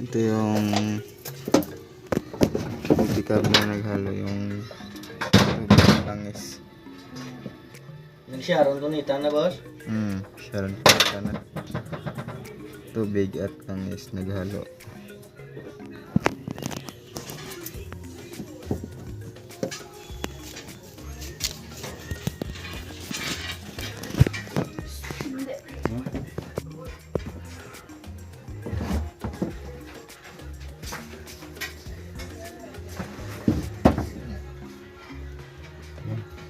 Ito yung multi-carb na naghalo yung langis. Nag-sharon ko nita na, boss? Sharon pa na. Tubig at langis naghalo.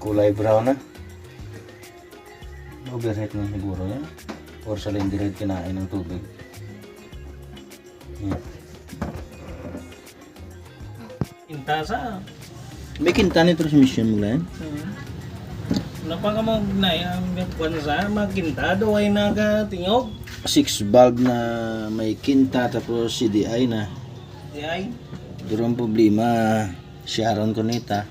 Kulay brown na. Overheat na siguro yan. Or sa lindirid kinain ng tubig. Yan. Intasa. May kinta ni transmission mo lang. Napaka mo na ang bansa makinta do ay nagatingog. 6 valve na may kinta tapos CDI na. Di ay Pero ang problema, Sharon ko nita.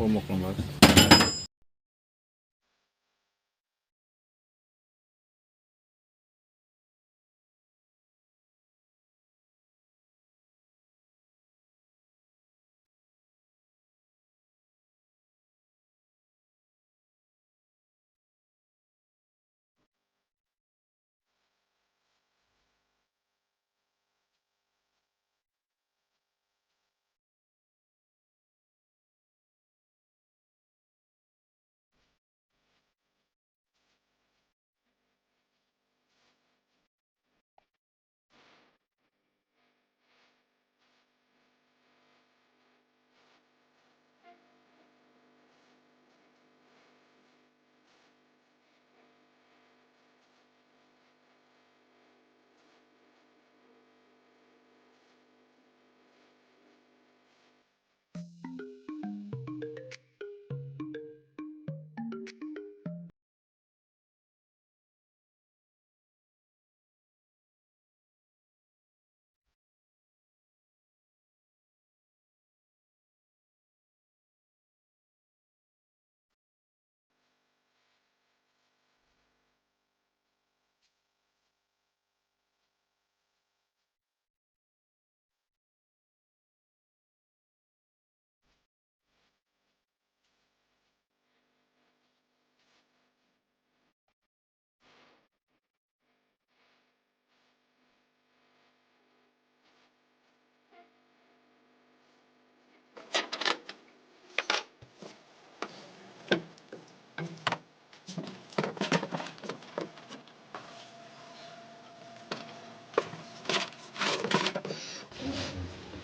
Pumok na boss.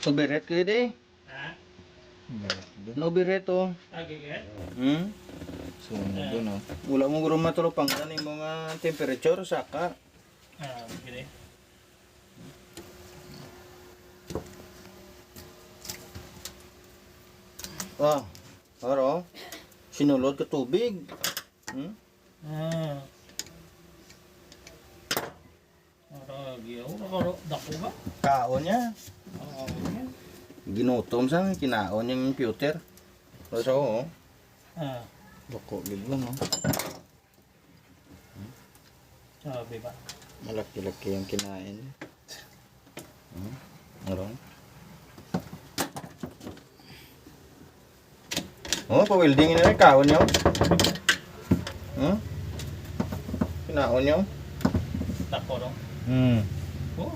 Overheat kayo di. ha. Overheat to. Agiget. Sunod dun oh. Wala mo guro matulupang ano yung mga temperature saka. Gede. Aro. Sinulod ka tubig. Giyaw nakaro dako ba? Kaon niya. Yan. Ginutom sa kinaon yung computer. So, oh. Bako gid lang oh. Sabi ba? Malaki-laki yung kinain. Aron. Oh, pa-welding na rin kaon niyo. Kinaon niyo. Dako no. Oh.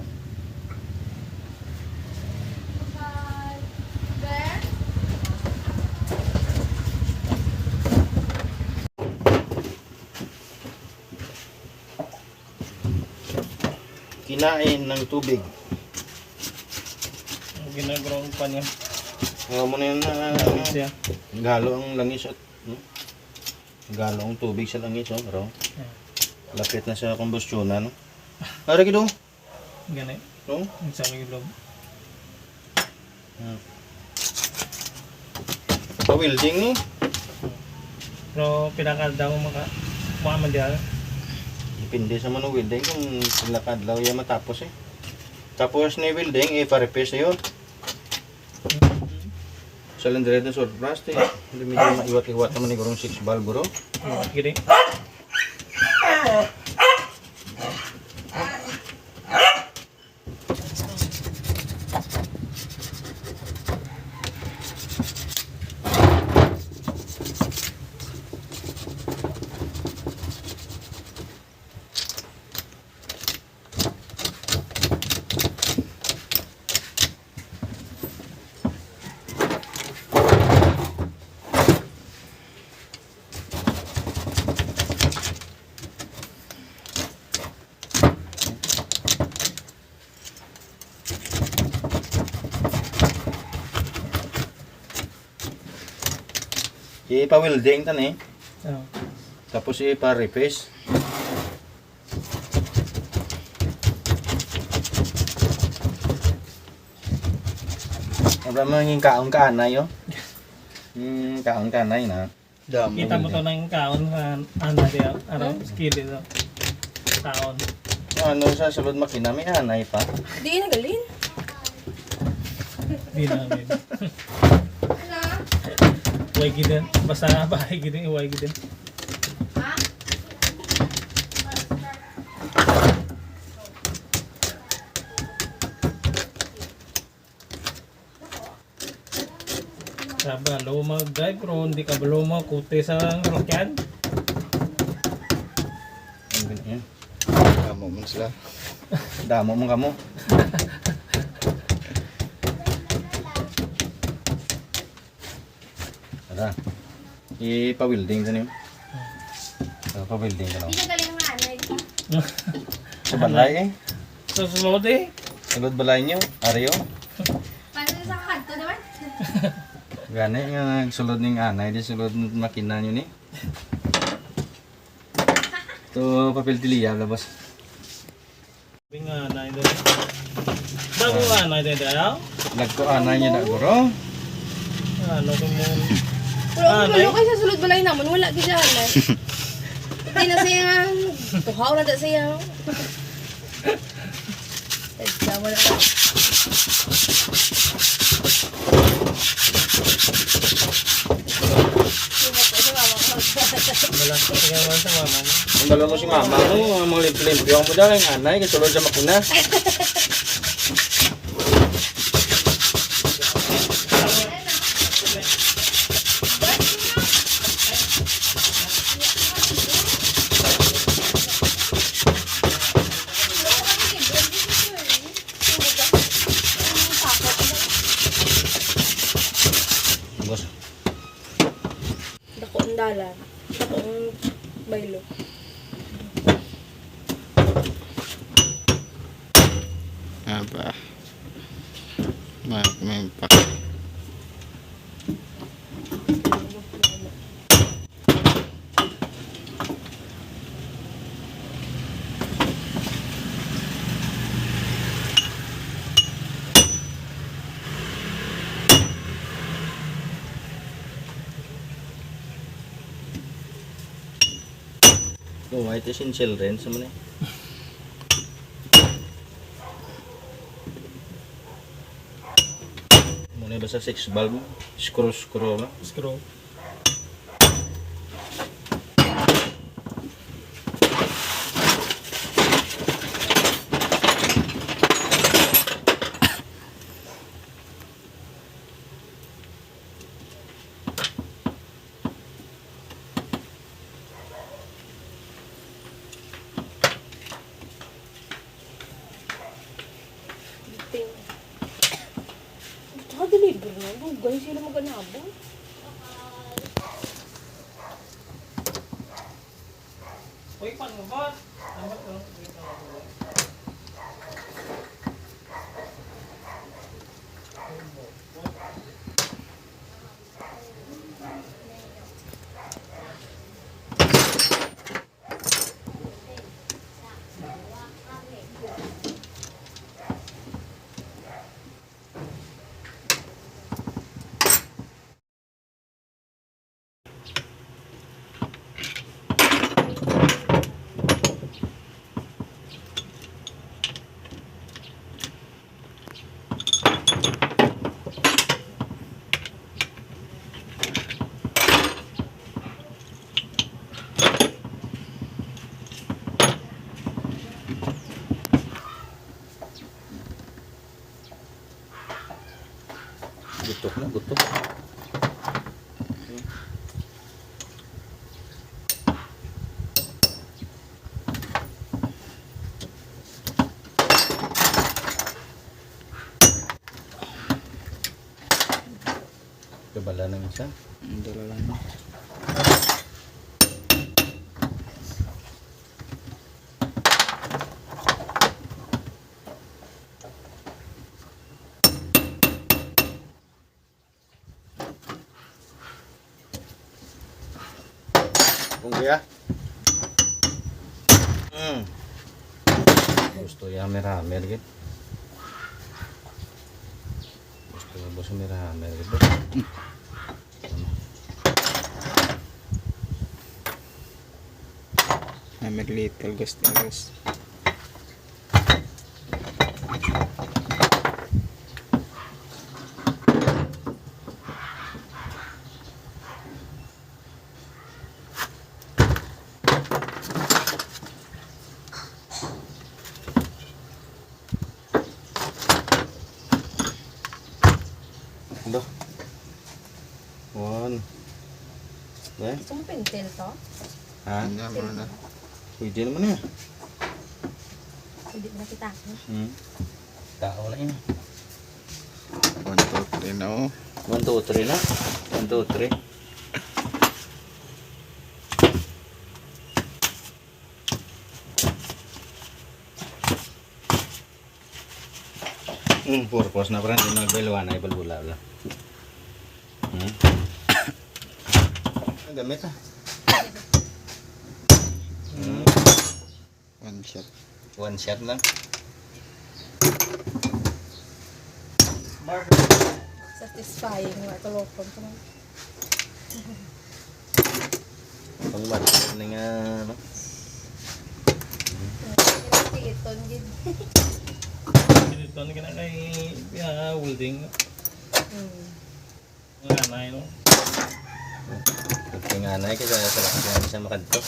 Kinain ng tubig. ginagawa pa niya. Mo na yun na Siya. galo ang langis at galo ang tubig sa langis, oh. Raw. Lapit na sa kombustyonan, no? Ara gido. Ganay. No? Ang sa may loob. Pa-welding ni. Pero pinakal daw makaman diyan. Depende sa man welding kung lakad law ya matapos eh. Tapos ni welding i-repair yun. Sa landred na sword plastic. Hindi medyo maiwat-iwat naman ni gurong 6 valve bro. Gini. I-pa-welding tan eh. Oh. Tapos i-pa-repair. Apa manging kaon kanay yo? Kaon kanay na. Damo. Kita mo to ng kaon sa ano diya, araw skill ito. Kaon. Ano sa sulod makina may anay pa. Di na galin. Di namin. Way gid basta bahay gid way gid. Sabi, alo mag-drive pero hindi ka balo makute sa rakyan. Ang ganyan. Damo man sila. Damo mo kamo. Tara. I-pa-welding sa niyo. Pa-welding ka Di na. na galin nga anay. Sa balay eh. So sulod eh. Sulod balay niyo. Ariyo. Paano sa kanto naman? Gani nga sulod ning anay di sulod makina niyo ni. To papel tiliya labas. Binga na ito. Bago na ito daw. Nagko anay niya na guro. Ano ko mo. Pero kung malo kayo sa sulod balay naman, wala ka dyan eh. Hindi na siya nga. Tuhaw na da siya. Wala ka. Wala ko sige man sa mama mo. Ang dalawa mo si mama mo, mga limpyo mo daw ang anay kay sulod sa makina. Boss. Dako ang dalan. Dako ang baylo. Aba. May pa. Oh, white essential rin sa man eh. Muna ba sa 6 valve? Screw ba? Screw. Deliver na. Dugay sila maganabon. Uy, pan mo ba? Gutok na, gutok. Kabala ng isa. Dala lang. Kung kaya. Gusto ya hammer gitu. Gusto ya bos hammer gitu. Hammer little gusto guys. Dah. One. Eh? Gusto mo pentel to? Ha? Hindi mo na. Pwede naman ya. Hindi mo na kita. Tao na yun. 1, 2, 3 na oh. 1, 2, 3 na. 1, 2, 3. Purpose na parang hindi nagbiluan na ibulbula lang. Gamit ah. 1 shot. One shot lang. Satisfying nga tulokon ko man. Pang budget na nga ano. Iton gid. Dito na ka na kay welding. Mm. Mga anay, no? Pagka nga na kasi sa lakas siya makadto.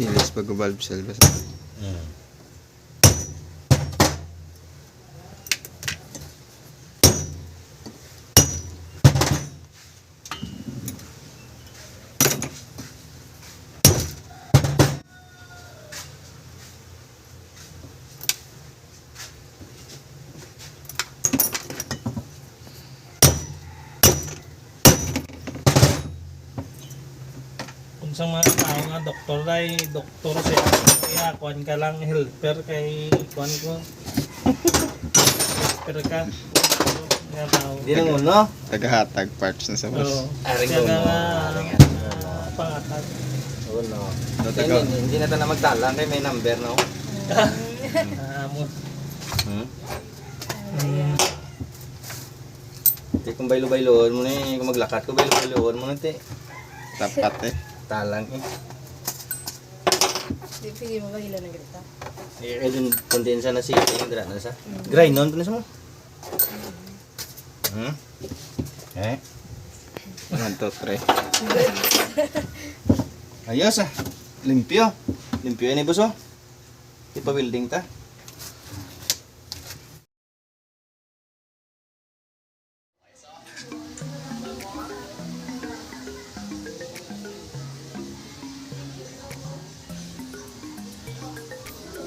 Ilis pag valve cell basta. Kung sa mga tao nga, doktor siya. Kaya kuhan ka lang helper kay kuhan ko. Helper ka. Nga tao. Hindi nang uno. Tagahatag parts na sa Oo. bus. Aring Siya uno. nga, Aring pangatag. uno. Taga- Hindi na tayo magtalang kay may number no. Amo. Ayan. Di kung baylo-bayloon mo na eh. Kung maglakat ko baylo-bayloon mo na te. Tapat eh. Talang eh. Di pili mo ba hila ng grita? Eh dun kondensa na siya. Yung dra na sa. Grind on pa na sa mo. Eh. 1, 2, 3. Ayos ah. Limpyo. Limpyo yan eh boss oh. Di pa building ta.